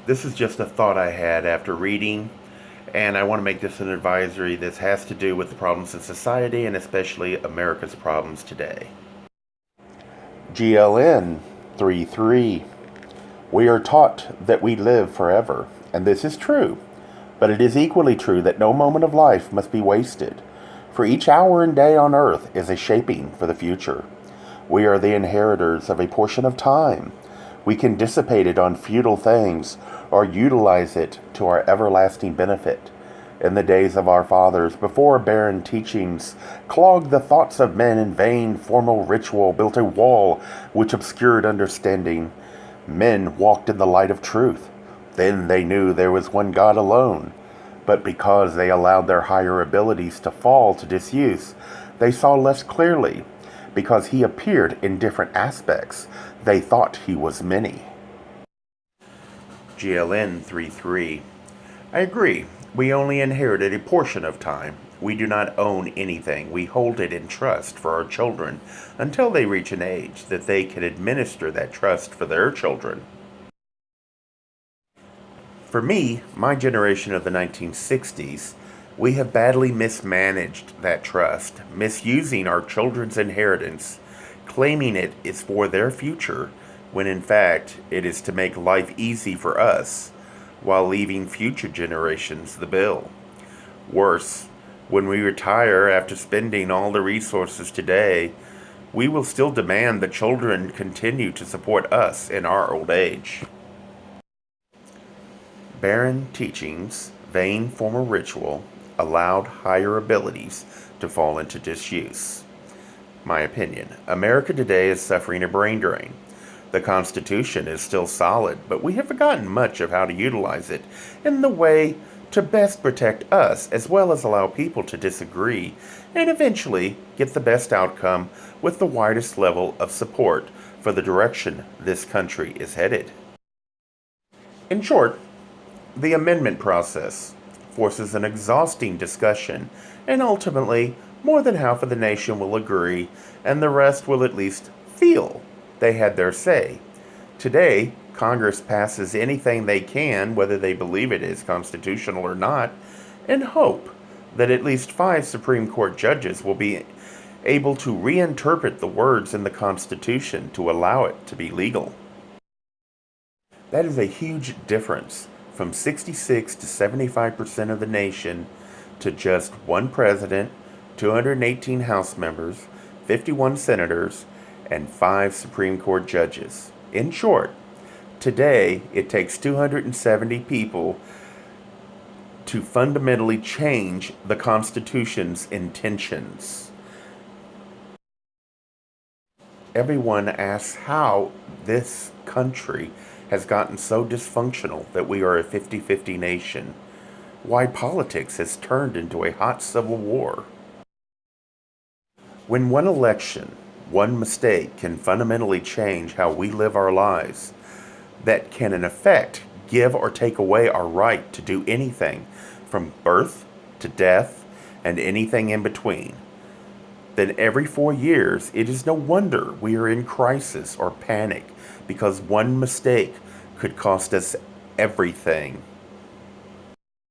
This is just a thought I had after reading, and I want to make this an advisory. This has to do with the problems in society and especially America's problems today. GLN 3:3. We are taught that we live forever, and this is true. But it is equally true that no moment of life must be wasted, for each hour and day on earth is a shaping for the future. We are the inheritors of a portion of time. We can dissipate it on futile things or utilize it to our everlasting benefit. In the days of our fathers, before barren teachings clogged the thoughts of men in vain formal ritual built a wall which obscured understanding, men walked in the light of truth. Then they knew there was one God alone. But because they allowed their higher abilities to fall to disuse, they saw less clearly. Because he appeared in different aspects, they thought he was many. GLN 3:3. I agree. We only inherited a portion of time. We do not own anything. We hold it in trust for our children until they reach an age that they can administer that trust for their children. For me, my generation of the 1960s, we have badly mismanaged that trust, misusing our children's inheritance, claiming it is for their future, when in fact it is to make life easy for us, while leaving future generations the bill. Worse, when we retire after spending all the resources today, we will still demand the children continue to support us in our old age. Barren teachings, vain formal ritual, allowed higher abilities to fall into disuse. My opinion, America today is suffering a brain drain. The Constitution is still solid, but we have forgotten much of how to utilize it in the way to best protect us, as well as allow people to disagree and eventually get the best outcome with the widest level of support for the direction this country is headed. In short, the amendment process forces an exhausting discussion, and ultimately, more than half of the nation will agree, and the rest will at least feel they had their say. Today, Congress passes anything they can, whether they believe it is constitutional or not, and hope that at least 5 Supreme Court judges will be able to reinterpret the words in the Constitution to allow it to be legal. That is a huge difference from 66 to 75% of the nation to just one president, 218 House members, 51 senators, and 5 Supreme Court judges. In short, today it takes 270 people to fundamentally change the Constitution's intentions. Everyone asks how this country has gotten so dysfunctional that we are a 50-50 nation. Why politics has turned into a hot civil war. When one election, one mistake can fundamentally change how we live our lives, that can in effect give or take away our right to do anything from birth to death and anything in between, then every 4 years it is no wonder we are in crisis or panic, because one mistake could cost us everything.